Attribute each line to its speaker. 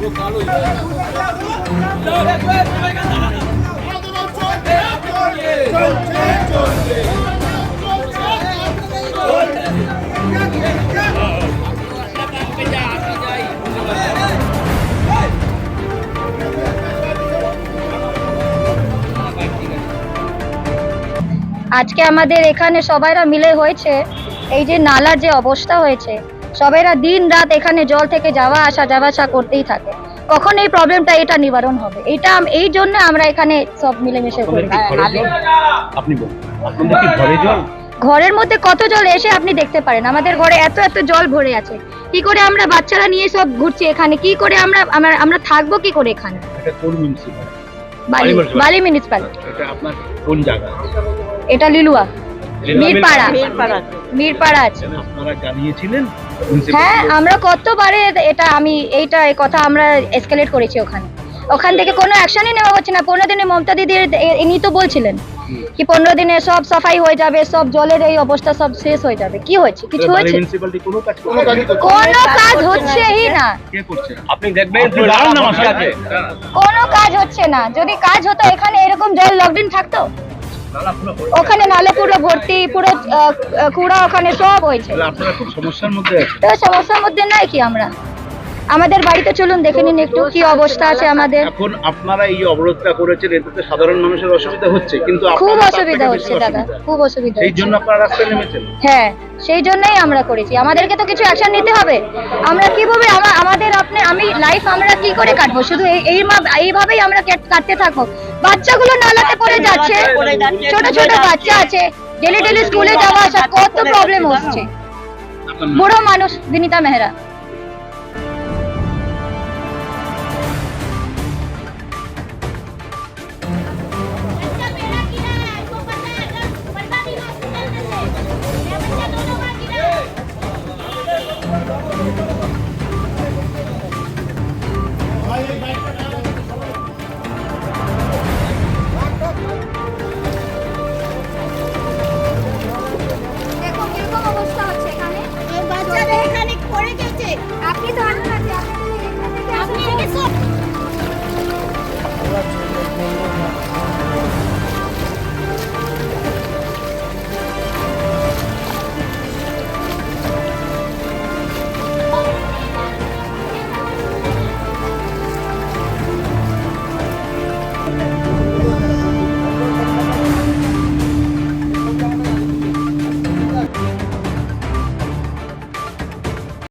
Speaker 1: আজকে আমাদের এখানে সবাইরা মিলে হয়েছে এই যে নালার যে অবস্থা হয়েছে, সবাইরা দিন রাত এখানে জল থেকে যাওয়া আসা করতেই থাকে। কখন এই প্রবলেমটা এটা নিবারণ হবে, এটা এই জন্য আমরা এখানে সব মিলেমিশে করি। ঘরের মধ্যে কত জল এসে আপনি দেখতে পারেন, আমাদের ঘরে এত এত জল ভরে আছে। কি করে আমরা বাচ্চারা নিয়ে সব ঘুরছি এখানে, কি করে আমরা থাকবো কি করে এখানে? বালি মিউনিসিপালিটি।
Speaker 2: এটা আপনার কোন জায়গা?
Speaker 1: এটা লিলুয়া মিরপাড়া আছে।
Speaker 2: আপনারা জানিয়েছিলেন?
Speaker 1: হ্যাঁ, আমরা কতবারে এইটা কথা আমরা এসকেলেট করেছি। ওখান থেকে কোনো অ্যাকশনই নেওয়া হচ্ছে না। 15 দিনে মমতা দিদির ইনি তো বলছিলেন কি 15 দিনে সব সাফাই হয়ে যাবে, সব জলের এই অবস্থা সব শেষ হয়ে যাবে। কি হয়েছে? কিছু হয়েছে? কোনো কাজ হচ্ছেই না।
Speaker 2: আপনি দেখবেন
Speaker 1: কোনো কাজ হচ্ছে না। যদি কাজ হতো এখানে এরকম জল লকডাউন থাকতো? ওখানে নালে পুরো ভর্তি, পুরো কুড়া ওখানে সব হয়েছে।
Speaker 2: আপনারা খুব সমস্যার মধ্যে আছেন।
Speaker 1: তো সমস্যার মধ্যে নাই কি আমরা? আমাদের বাড়িতে চলুন দেখে নিন একটু কি অবস্থা আছে আমাদের।
Speaker 2: এখন আপনারা এই অবরোধটা করেছেন, এতে সাধারণ মানুষের অসুবিধা হচ্ছে, কিন্তু
Speaker 1: খুব অসুবিধা হচ্ছে দাদা, খুব অসুবিধা।
Speaker 2: সেই জন্য আপনারা রাস্তায় নেমেছেন?
Speaker 1: হ্যাঁ, সেই জন্যই আমরা করেছি। আমাদেরকে তো কিছু অ্যাকশন নিতে হবে। আমরা কিভাবে আমি লাইফ আমরা কি করে কাটবো? শুধু এইভাবেই আমরা কাটতে থাকবো। বাচ্চাগুলো নালাতে পড়ে যাচ্ছে, ছোট ছোট বাচ্চা আছে, ডেলি স্কুলে যাওয়া আসা কত প্রবলেম হচ্ছে। বুড়ো মানুষ। বিনীতা মেহরা।
Speaker 3: भाई एक बाइक